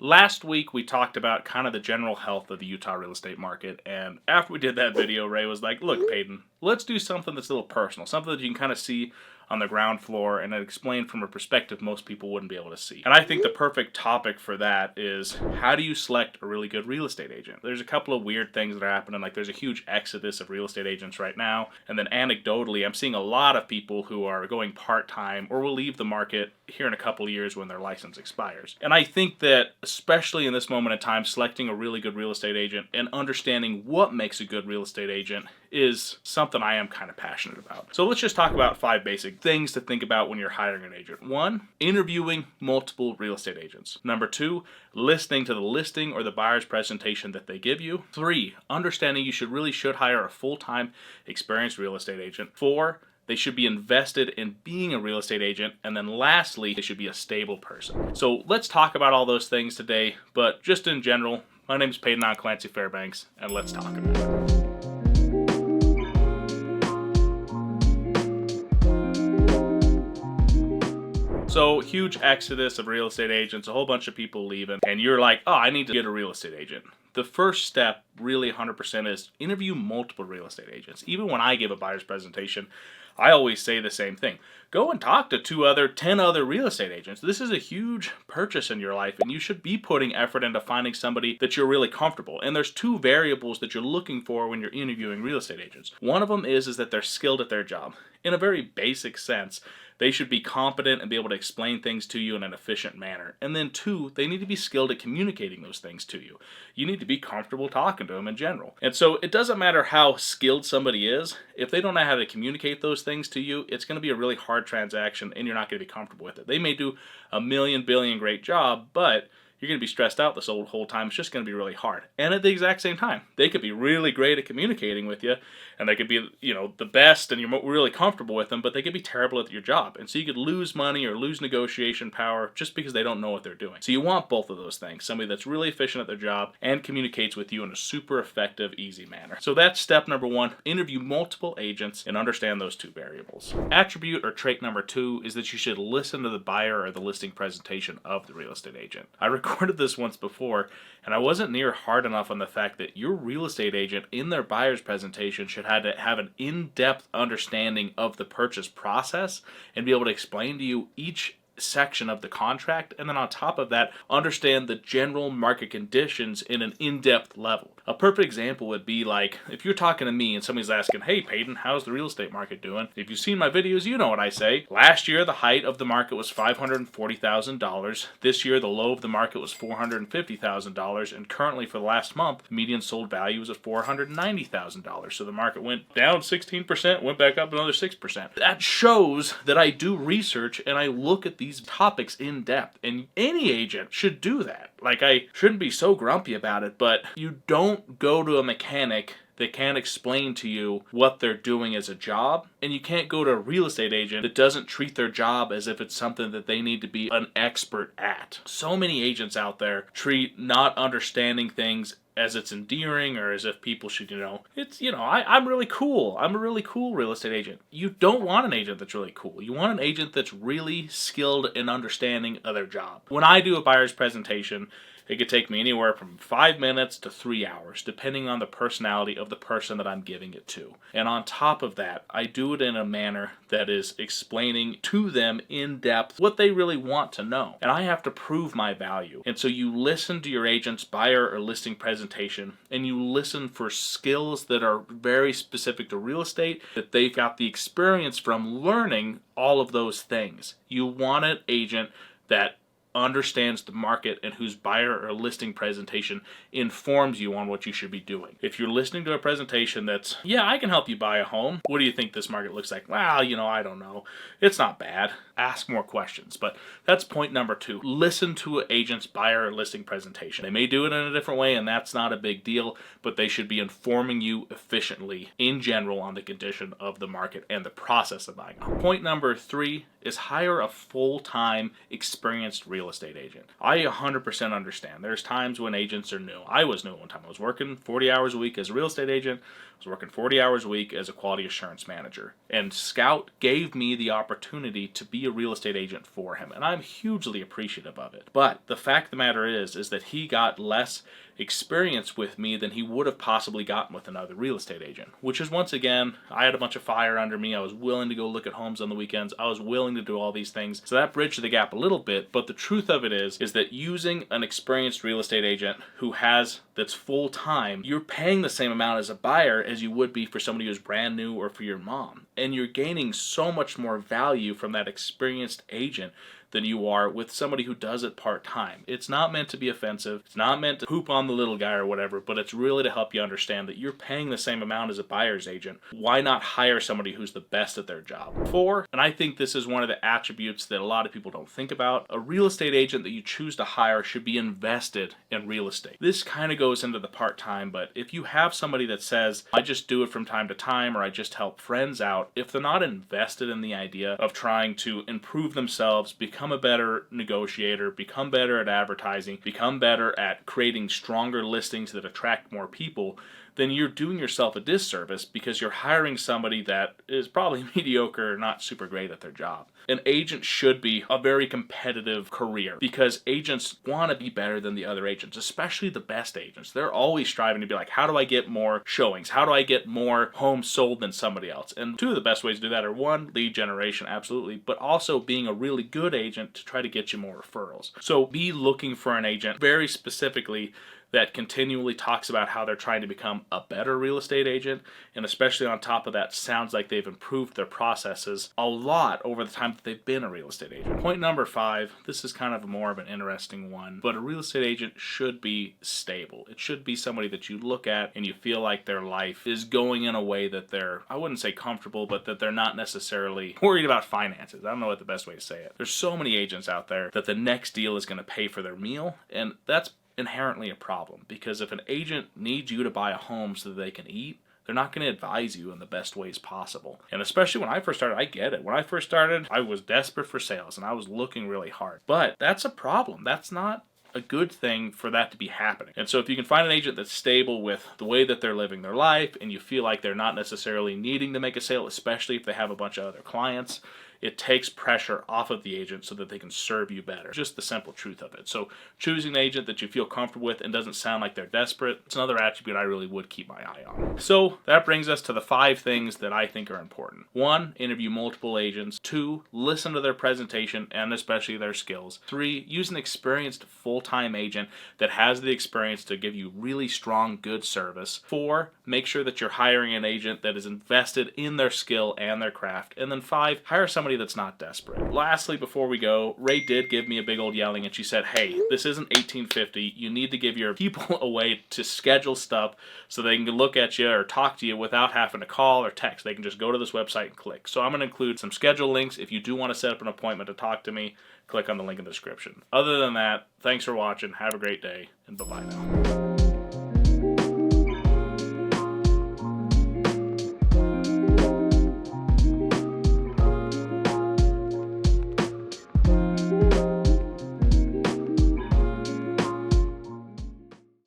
Last week we talked about kind of the general health of the Utah real estate market, and after we did that video, Ray was like, look, Paden, let's do something that's a little personal, something that you can kind of see on the ground floor and explain from a perspective most people wouldn't be able to see. And I think the perfect topic for that is, how do you select a really good real estate agent? There's a couple of weird things that are happening, like there's a huge exodus of real estate agents right now, and then anecdotally I'm seeing a lot of people who are going part-time or will leave the market here in a couple of years when their license expires. And I think that, especially in this moment in time, selecting a really good real estate agent and understanding what makes a good real estate agent is something I am kind of passionate about. So let's just talk about 5 basic things to think about when you're hiring an agent. 1, interviewing multiple real estate agents. Number 2, listening to the listing or the buyer's presentation that they give you. 3, understanding you should hire a full-time experienced real estate agent. 4, they should be invested in being a real estate agent. And then lastly, they should be a stable person. So let's talk about all those things today, but just in general, my name is Paden, I'm Clancy Fairbanks, and let's talk about it. So, huge exodus of real estate agents, a whole bunch of people leaving, and you're like, oh, I need to get a real estate agent. The first step, really 100%, is interview multiple real estate agents. Even when I give a buyer's presentation, I always say the same thing. Go and talk to 10 other real estate agents. This is a huge purchase in your life, and you should be putting effort into finding somebody that you're really comfortable. And there's 2 variables that you're looking for when you're interviewing real estate agents. One of them is that they're skilled at their job. In a very basic sense, they should be competent and be able to explain things to you in an efficient manner. And then 2, they need to be skilled at communicating those things to you. You need to be comfortable talking to them in general. And so it doesn't matter how skilled somebody is, if they don't know how to communicate those things to you, it's going to be a really hard transaction and you're not going to be comfortable with it. They may do a billion great job, but you're going to be stressed out this whole time. It's just going to be really hard. And at the exact same time, they could be really great at communicating with you, and they could be, the best, and you're really comfortable with them, but they could be terrible at your job. And so you could lose money or lose negotiation power just because they don't know what they're doing. So you want both of those things. Somebody that's really efficient at their job and communicates with you in a super effective, easy manner. So that's step number 1. Interview multiple agents and understand those 2 variables. Attribute or trait number 2 is that you should listen to the buyer or the listing presentation of the real estate agent. I recorded this once before, and I wasn't near hard enough on the fact that your real estate agent in their buyer's presentation should have to have an in-depth understanding of the purchase process and be able to explain to you each section of the contract, and then on top of that, understand the general market conditions in an in-depth level. A perfect example would be like, if you're talking to me and somebody's asking, hey Paden, how's the real estate market doing? If you've seen my videos, you know what I say. Last year, the height of the market was $540,000. This year, the low of the market was $450,000, and currently for the last month, the median sold value was at $490,000. So the market went down 16%, went back up another 6%. That shows that I do research and I look at these topics in depth, and any agent should do that. Like, I shouldn't be so grumpy about it, but you don't go to a mechanic that can't explain to you what they're doing as a job, and you can't go to a real estate agent that doesn't treat their job as if it's something that they need to be an expert at. So many agents out there treat not understanding things as it's endearing, or as if people should, I'm really cool. I'm a really cool real estate agent. You don't want an agent that's really cool. You want an agent that's really skilled in understanding of their job. When I do a buyer's presentation, it could take me anywhere from 5 minutes to 3 hours, depending on the personality of the person that I'm giving it to. And on top of that, I do it in a manner that is explaining to them in depth what they really want to know. And I have to prove my value. And so you listen to your agent's buyer or listing presentation, and you listen for skills that are very specific to real estate, that they've got the experience from learning all of those things. You want an agent that understands the market and whose buyer or listing presentation informs you on what you should be doing. If you're listening to a presentation that's, yeah, I can help you buy a home. What do you think this market looks like? Well, I don't know. It's not bad. Ask more questions. But that's point number 2. Listen to an agent's buyer or listing presentation. They may do it in a different way, and that's not a big deal, but they should be informing you efficiently in general on the condition of the market and the process of buying a home. Point number 3 is hire a full-time experienced real real estate agent. I 100% understand. There's times when agents are new. I was new at one time. I was working 40 hours a week as a real estate agent. I was working 40 hours a week as a quality assurance manager. And Scout gave me the opportunity to be a real estate agent for him. And I'm hugely appreciative of it. But the fact of the matter is that he got less experience with me than he would have possibly gotten with another real estate agent, which is, once again, I had a bunch of fire under me. I was willing to go look at homes on the weekends. I was willing to do all these things. So that bridged the gap a little bit, but the truth of it is that using an experienced real estate agent that's full time, you're paying the same amount as a buyer as you would be for somebody who's brand new or for your mom. And you're gaining so much more value from that experienced agent than you are with somebody who does it part-time. It's not meant to be offensive. It's not meant to poop on the little guy or whatever, but it's really to help you understand that you're paying the same amount as a buyer's agent. Why not hire somebody who's the best at their job? 4, and I think this is one of the attributes that a lot of people don't think about, a real estate agent that you choose to hire should be invested in real estate. This kind of goes into the part-time, but if you have somebody that says, I just do it from time to time, or I just help friends out, if they're not invested in the idea of trying to improve themselves, become a better negotiator, become better at advertising, become better at creating stronger listings that attract more people, then you're doing yourself a disservice because you're hiring somebody that is probably mediocre or not super great at their job. An agent should be a very competitive career because agents want to be better than the other agents, especially the best agents. They're always striving to be like, how do I get more showings? How do I get more homes sold than somebody else? And 2 of the best ways to do that are 1, lead generation, absolutely, but also being a really good agent to try to get you more referrals. So be looking for an agent very specifically that continually talks about how they're trying to become a better real estate agent, and especially on top of that, sounds like they've improved their processes a lot over the time that they've been a real estate agent. Point number 5, this is kind of more of an interesting one, but a real estate agent should be stable. It should be somebody that you look at and you feel like their life is going in a way that they're, I wouldn't say comfortable, but that they're not necessarily worried about finances. I don't know what the best way to say it. There's so many agents out there that the next deal is going to pay for their meal, and that's inherently a problem, because if an agent needs you to buy a home so that they can eat, they're not going to advise you in the best ways possible. And especially when I first started, I get it. When I first started, I was desperate for sales and I was looking really hard. But that's a problem. That's not a good thing for that to be happening. And so if you can find an agent that's stable with the way that they're living their life and you feel like they're not necessarily needing to make a sale, especially if they have a bunch of other clients, it takes pressure off of the agent so that they can serve you better. Just the simple truth of it. So choosing an agent that you feel comfortable with and doesn't sound like they're desperate, it's another attribute I really would keep my eye on. So that brings us to the 5 things that I think are important. 1, interview multiple agents. 2, listen to their presentation and especially their skills. 3, use an experienced full-time agent that has the experience to give you really strong, good service. 4, make sure that you're hiring an agent that is invested in their skill and their craft. And then 5, hire somebody that's not desperate. Lastly, before we go, Ray did give me a big old yelling and she said, hey, this isn't 1850. You need to give your people a way to schedule stuff so they can look at you or talk to you without having to call or text. They can just go to this website and click. So I'm going to include some schedule links. If you do want to set up an appointment to talk to me, click on the link in the description. Other than that, thanks for watching. Have a great day, and bye-bye now.